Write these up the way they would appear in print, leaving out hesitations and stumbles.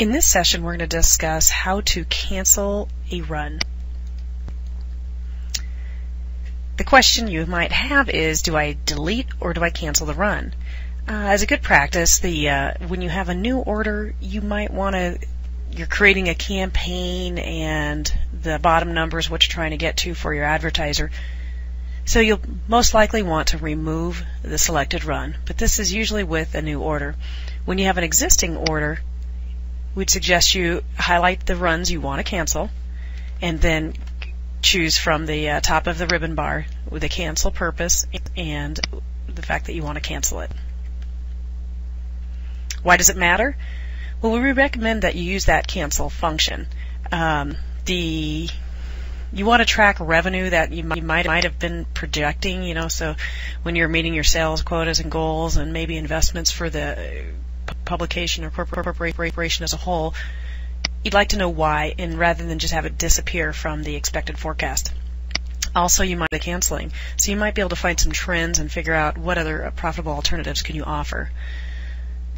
In this session, we're going to discuss how to cancel a run. The question you might have is, do I delete or do I cancel the run? As a good practice, when you have a new order, you might want to, you're creating a campaign and the bottom number is what you're trying to get to for your advertiser. So you'll most likely want to remove the selected run, but this is usually with a new order. When you have an existing order, we'd suggest you highlight the runs you want to cancel and then choose from the top of the ribbon bar with the cancel purpose and the fact that you want to cancel it. Why does it matter? Well, we recommend that you use that cancel function. You want to track revenue that you might have been projecting, so when you're meeting your sales quotas and goals and maybe investments for the publication or corporation as a whole, you'd like to know why, and rather than just have it disappear from the expected forecast. Also, you might be canceling, so you might be able to find some trends and figure out what other profitable alternatives can you offer.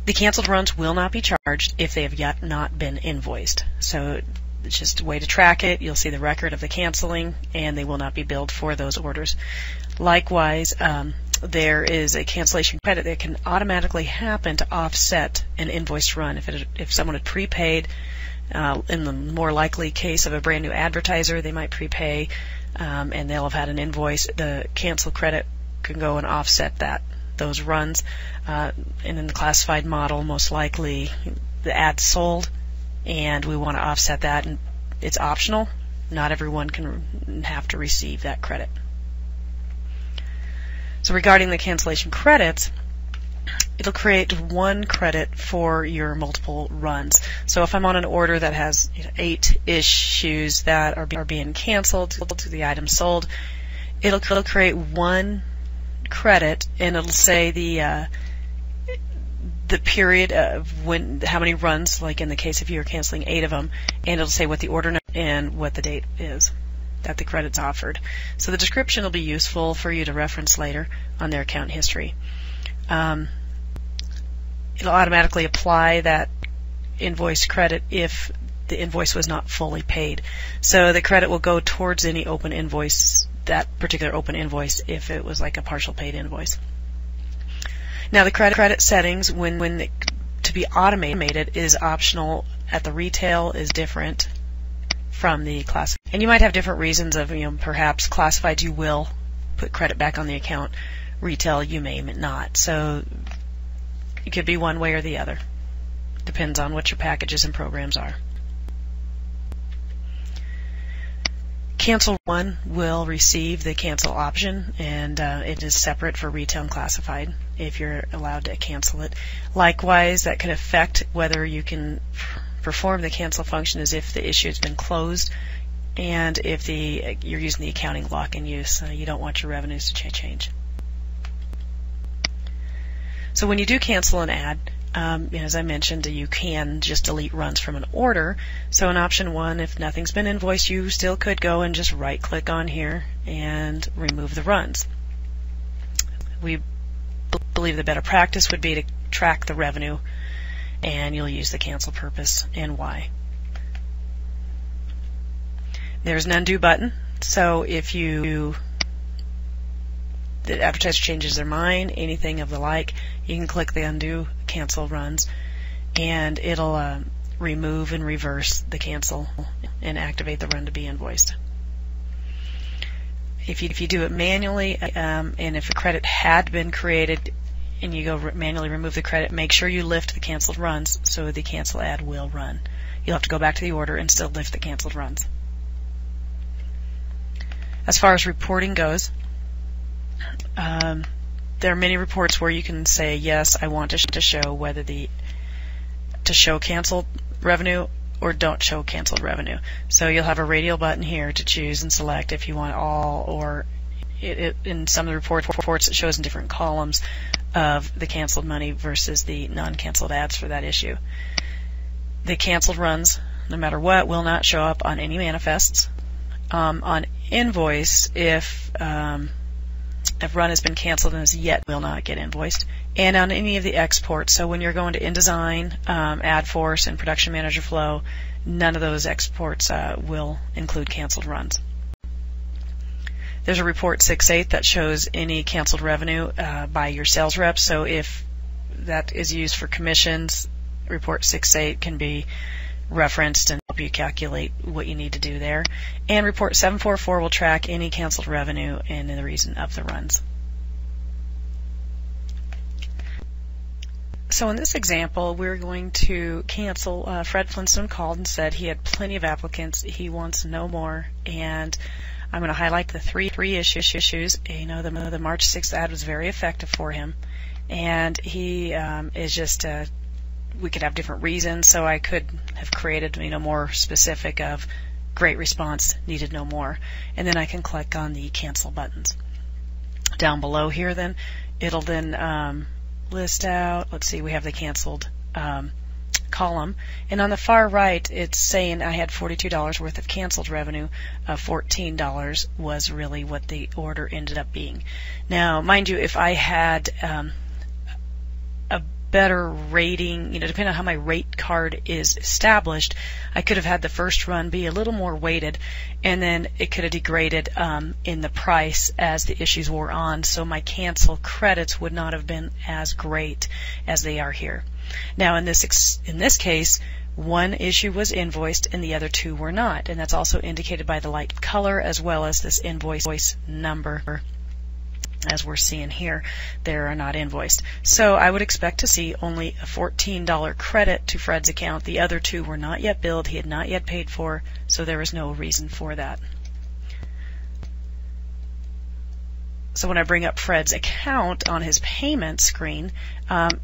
The canceled runs will not be charged if they have yet not been invoiced. So it's just a way to track it. You'll see the record of the canceling, and they will not be billed for those orders. Likewise, there is a cancellation credit that can automatically happen to offset an invoiced run. If someone had prepaid, in the more likely case of a brand new advertiser, they might prepay, and they'll have had an invoice. The cancel credit can go and offset those runs. And in the classified model, most likely the ad's sold, and we want to offset that, and it's optional. Not everyone can have to receive that credit. So regarding the cancellation credits, it'll create one credit for your multiple runs. So if I'm on an order that has 8 issues that are being canceled to the item sold, it'll create one credit, and it'll say the period of how many runs, like in the case if you're canceling 8 of them, and it'll say what the order number and what the date is that the credit's offered. So the description will be useful for you to reference later on their account history. It'll automatically apply that invoice credit if the invoice was not fully paid. So the credit will go towards any open invoice, that particular open invoice, if it was like a partial paid invoice. Now the credit settings, to be automated, is optional. At the retail is different from the classified. And you might have different reasons of, perhaps classified you will put credit back on the account. Retail you may not. So it could be one way or the other. Depends on what your packages and programs are. Cancel one will receive the cancel option, and it is separate for retail and classified if you're allowed to cancel it. Likewise, that can affect whether you can perform the cancel function as if the issue has been closed, and if you're using the accounting lock in use. You don't want your revenues to change. So when you do cancel an ad, as I mentioned, you can just delete runs from an order. So in option 1, if nothing's been invoiced, you still could go and just right-click on here and remove the runs. We believe the better practice would be to track the revenue, and you'll use the cancel purpose and why. There's an undo button, so if the advertiser changes their mind, anything of the like, you can click the undo cancel runs, and it'll remove and reverse the cancel and activate the run to be invoiced. If you do it manually, and if a credit had been created and you go manually remove the credit, make sure you lift the canceled runs so the cancel ad will run. You'll have to go back to the order and still lift the canceled runs. As far as reporting goes, there are many reports where you can say, yes, I want to show whether to show canceled revenue or don't show canceled revenue. So you'll have a radial button here to choose and select if you want all, or in some of the reports it shows in different columns of the canceled money versus the non-canceled ads for that issue. The canceled runs, no matter what, will not show up on any manifests. On invoice, if a run has been canceled and is yet will not get invoiced. And on any of the exports, so when you're going to InDesign, AdForce, and Production Manager Flow, none of those exports will include canceled runs. There's a report 6.8 that shows any canceled revenue by your sales reps. So if that is used for commissions, report 6.8 can be referenced and help you calculate what you need to do there. And report 7.4.4 will track any canceled revenue and the reason of the runs. So in this example, we're going to cancel. Fred Flintstone called and said he had plenty of applicants. He wants no more, and I'm going to highlight the three issues. You know, the March 6th ad was very effective for him, and he is just. We could have different reasons, so I could have created, more specific of great response, needed no more, and then I can click on the cancel buttons. Down below here, then it'll then list out. Let's see, we have the canceled column, and on the far right it's saying I had $42 worth of canceled revenue. $14 was really what the order ended up being. Now mind you, if I had a better rating, depending on how my rate card is established, I could have had the first run be a little more weighted, and then it could have degraded in the price as the issues wore on, so my cancel credits would not have been as great as they are here. Now in this case, one issue was invoiced and the other two were not, and that's also indicated by the light color as well as this invoice number. As we're seeing here, they are not invoiced. So I would expect to see only a $14 credit to Fred's account. The other two were not yet billed, he had not yet paid for, so there was no reason for that. So when I bring up Fred's account on his payment screen,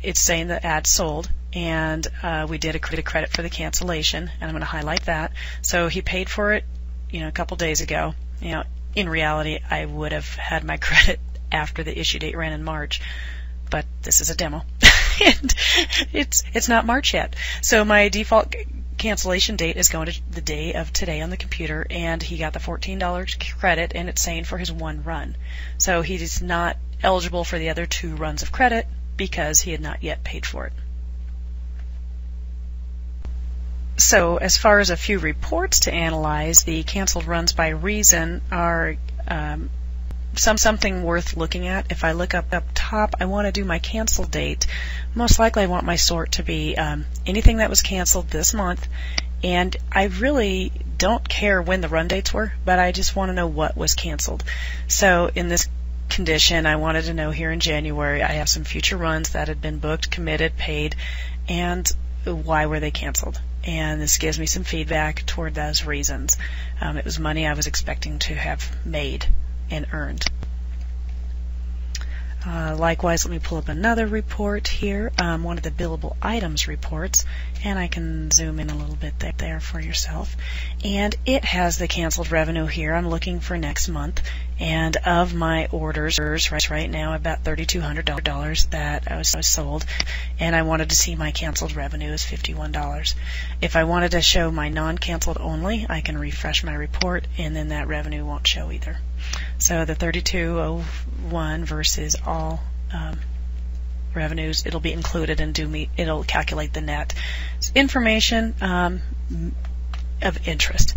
it's saying the ad sold, and we did a credit for the cancellation, and I'm going to highlight that. So he paid for it, a couple days ago. In reality, I would have had my credit after the issue date ran in March, but this is a demo, and it's not March yet. So my default cancellation date is going to the day of today on the computer, and he got the $14 credit, and it's saying for his one run. So he is not eligible for the other two runs of credit because he had not yet paid for it. So as far as a few reports to analyze, the canceled runs by reason are something worth looking at. If I look up top, I want to do my cancel date. Most likely I want my sort to be anything that was canceled this month, and I really don't care when the run dates were, but I just want to know what was canceled. So in this condition, I wanted to know here in January I have some future runs that had been booked, committed, paid, and why were they canceled. And this gives me some feedback toward those reasons. It was money I was expecting to have made and earned. Likewise, let me pull up another report here, one of the billable items reports, and I can zoom in a little bit there for yourself. And it has the canceled revenue here. I'm looking for next month, and of my orders right now, about $3,200 that I was sold, and I wanted to see my canceled revenue is $51. If I wanted to show my non-canceled only, I can refresh my report, and then that revenue won't show either. So the 3201 versus all revenues, it'll be included and it'll calculate the net. It's information of interest.